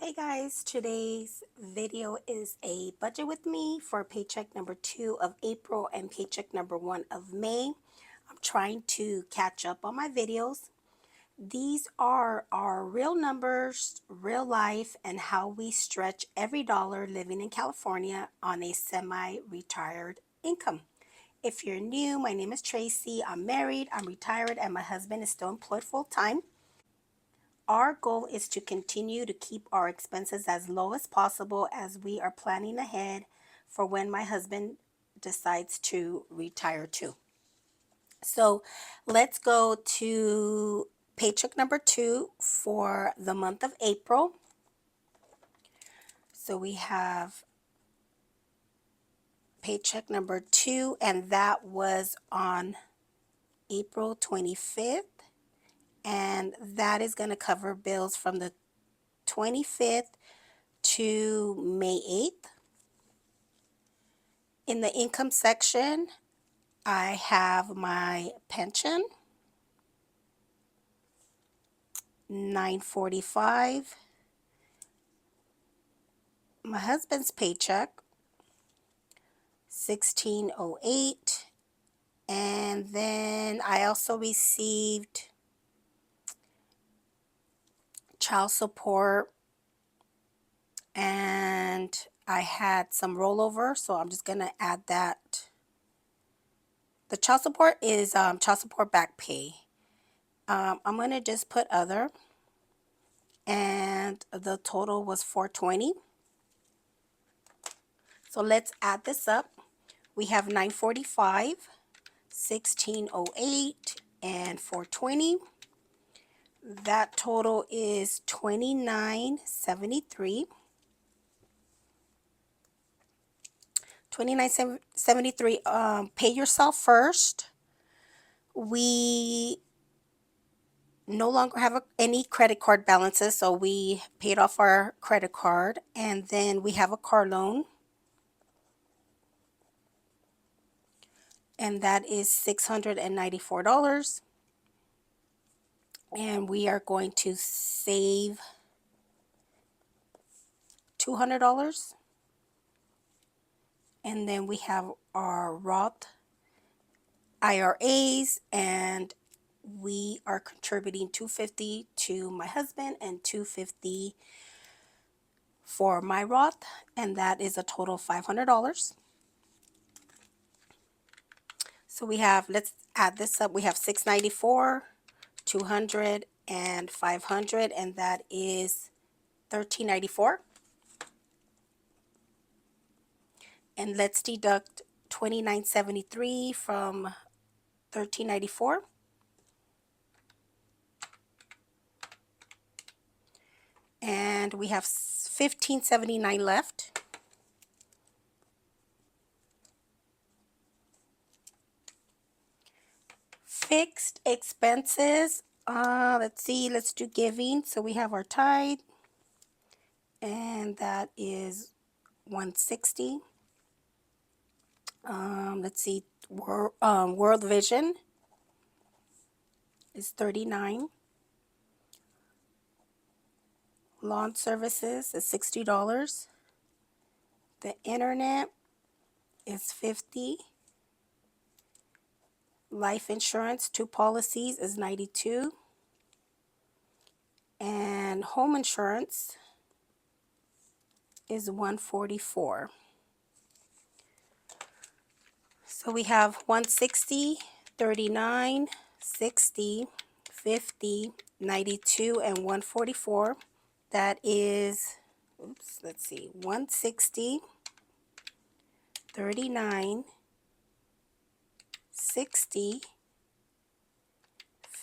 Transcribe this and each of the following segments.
Hey guys, today's video is a budget with me for paycheck number 2 of April and paycheck number 1 of May. I'm trying to catch up on my videos. These are our real numbers, real life, and how we stretch every dollar living in California on a semi-retired income. If you're new, my name is Tracy. I'm married, I'm retired, and my husband is still employed full-time. Our goal is to continue to keep our expenses as low as possible as we are planning ahead for when my husband decides to retire too. So let's go to paycheck number 2 for the month of April. So we have paycheck number 2, and that was on April 25th. And that is going to cover bills from the 25th to May 8th. In the income section, I have my pension, $945, my husband's paycheck, $1608, and then I also received child support, and I had some rollover, so I'm just going to add that. The child support is child support back pay. I'm going to just put other, and the total was $420. So let's add this up. We have $945, $1608, and $420. That total is $2973. $2973. Pay yourself first. We no longer have any credit card balances, so we paid off our credit card, and then we have a car loan, and that is $694. And we are going to save $200. And then we have our Roth IRAs, and we are contributing $250 to my husband and $250 for my Roth, and that is a total of $500. So we have, let's add this up. We have $694, $200, and $500, and that is $1394. And let's deduct $2973 from $1394. And we have $1579 left. Fixed expenses. Let's see, let's do giving. So we have our tithe, and that is $160. Let's see, World Vision is $39. Lawn services is $60. The internet is $50. Life insurance, 2 policies, is $92. And home insurance is $144. So we have $160, $39, $60, $50, $92, and $144. That is, oops, let's see, $160, $39, $60,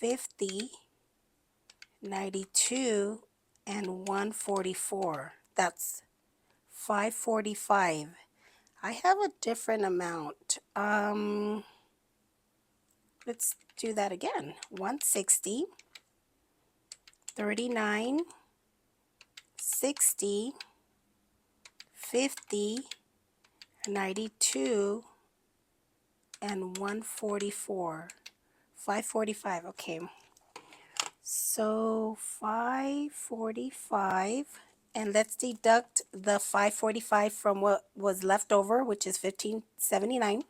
$50, $92, and $144. That's $545. I have a different amount. Let's do that again. $160, $39, $60, $50, $92, and $144. $545. Okay. So $545 And let's deduct the $545 from what was left over, which is $15.79.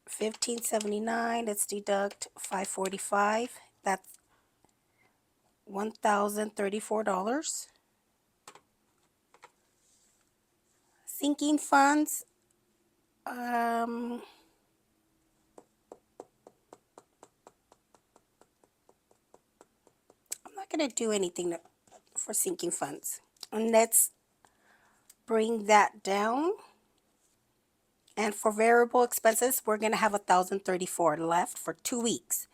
$15.79. Let's deduct $545. That's $1,034. Sinking funds. I'm not going to do anything for sinking funds. And let's bring that down. And for variable expenses, we're going to have $1,034 left for 2 weeks.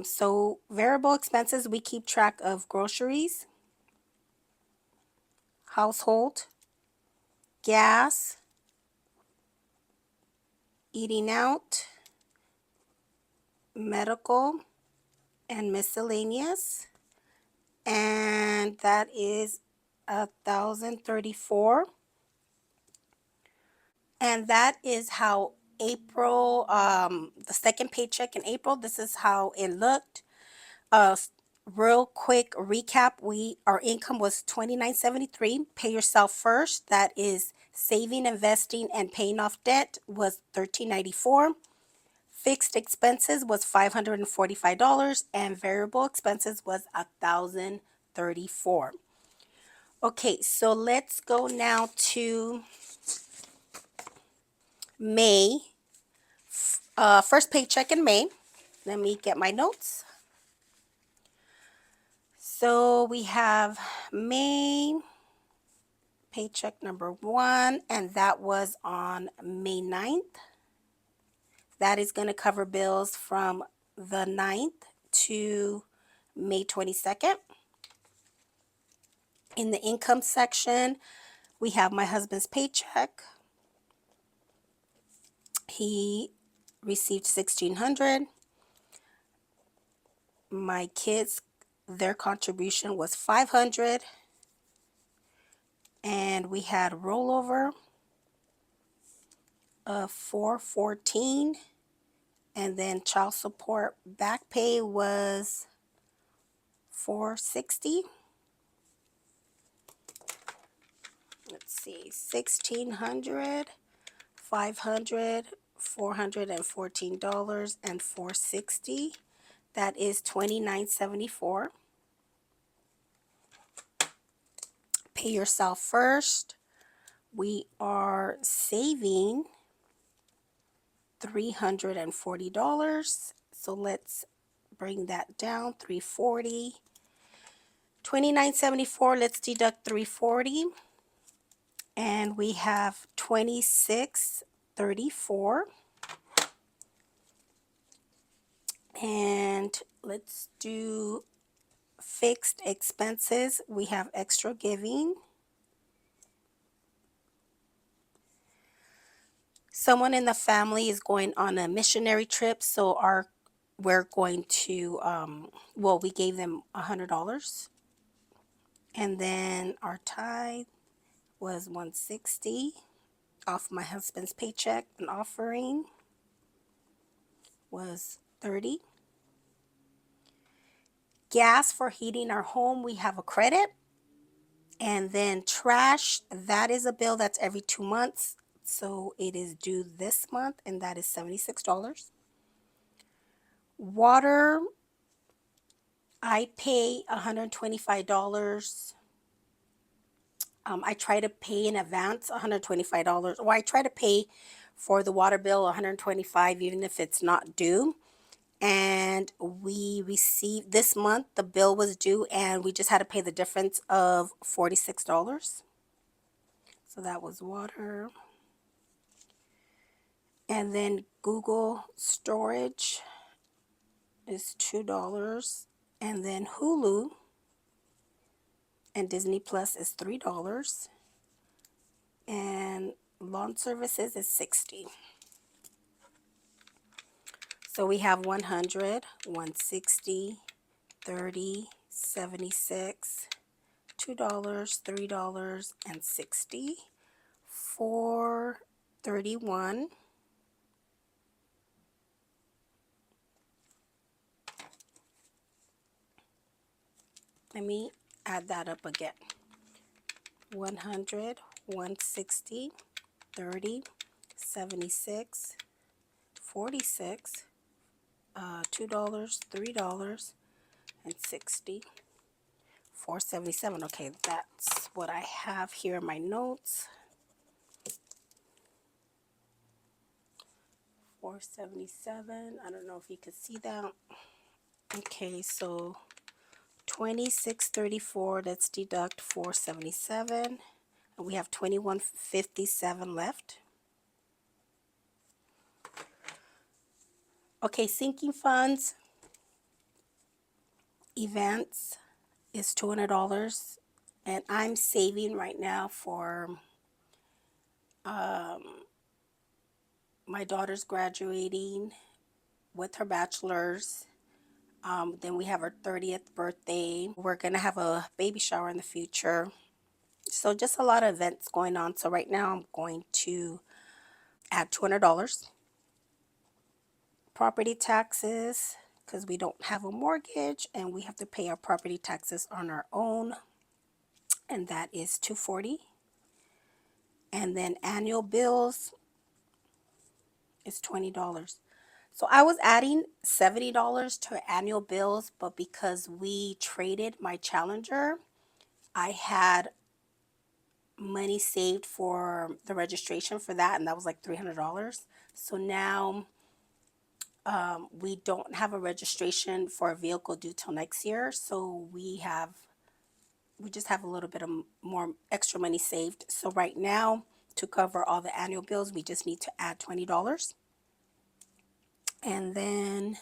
So variable expenses, we keep track of groceries, household, gas, eating out, medical, and miscellaneous. And that is $1,034. And that is how April, the second paycheck in April, this is how it looked. Uh, Real quick recap, our income was $29.73. Pay yourself first. That is saving, investing, and paying off debt was $13.94. Fixed expenses was $545, and variable expenses was $1,034. Okay, so let's go now to May. First paycheck in May. Let me get my notes. So we have May paycheck number 1, and that was on May 9th. That is going to cover bills from the 9th to May 22nd. In the income section, we have my husband's paycheck. He received $1,600. My kids, their contribution was $500. And we had rollover of $414. And then child support back pay was $460. Let's see, $1,600, $500, $414, and $460. That is $29.74. Pay yourself first. We are saving $340. So let's bring that down. $340. $29.74. Let's deduct $340. And we have $26.34. And let's do fixed expenses. We have extra giving. Someone in the family is going on a missionary trip, so we're going to we gave them $100. And then our tithe was $160 off my husband's paycheck. An offering was $30. Gas for heating our home, we have a credit. And then trash, that is a bill that's every 2 months. So it is due this month, and that is $76. Water, I pay $125. I try to pay in advance $125, or I try to pay for the water bill $125 even if it's not due. And we received this month, the bill was due, and we just had to pay the difference of $46. So that was water. And then Google storage is $2. And then Hulu and Disney Plus is $3. And lawn services is $60. So we have 100, 160, 30, 76, $2, $3, and 60, 431. Let me add that up again. 100, 160, 30, 76, 46, $2, $3, and 60, 477. Okay, that's what I have here in my notes. 477. I don't know if you could see that. Okay, so 2634. Let's deduct 477, and we have 2157 left. Okay, sinking funds, events is $200, and I'm saving right now for my daughter's graduating with her bachelor's. Then we have her 30th birthday. We're gonna have a baby shower in the future. So just a lot of events going on. So right now I'm going to add $200. Property taxes, because we don't have a mortgage and we have to pay our property taxes on our own, and that is $240. And then annual bills is $20. So I was adding $70 to annual bills, but because we traded my Challenger, I had money saved for the registration for that, and that was like $300. So now we don't have a registration for a vehicle due till next year, so we just have a little bit of more extra money saved. So right now, to cover all the annual bills, we just need to add $20. And then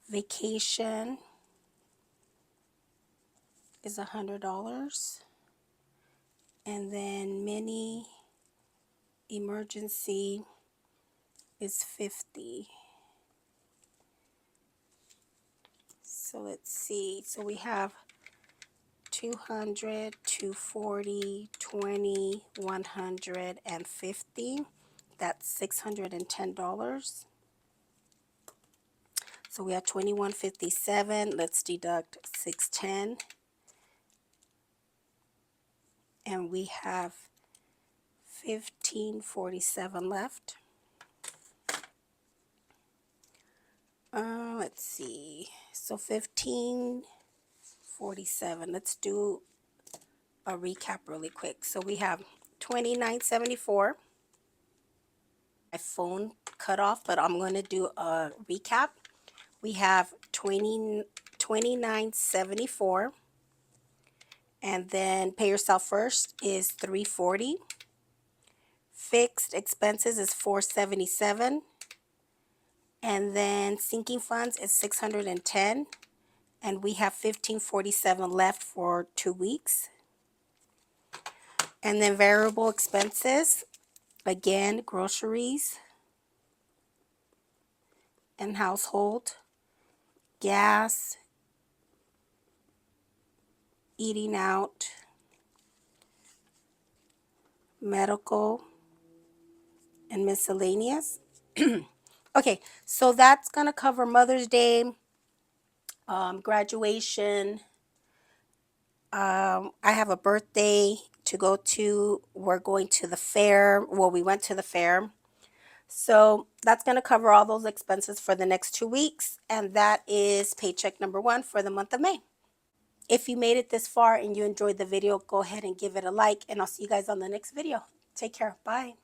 vacation is $100. And then mini emergency is $50. So let's see. So we have 200, 240, 20, 100, and 50. That's $610. So we have 2157. Let's deduct 610. And we have 1547 left. Let's see. So 1547. Let's do a recap really quick. So we have 2974. My phone cut off, but I'm going to do a recap. We have 2974, and then pay yourself first is $340. Fixed expenses is $477, and then sinking funds is $610, and we have $1547 left for 2 weeks. And then variable expenses, again, groceries and household, gas, eating out, medical, and miscellaneous. Okay, so that's going to cover Mother's Day, graduation. I have a birthday to go to. We're going to the fair. Well, we went to the fair. So that's going to cover all those expenses for the next 2 weeks. And that is paycheck number 1 for the month of May. If you made it this far and you enjoyed the video, go ahead and give it a like. And I'll see you guys on the next video. Take care. Bye.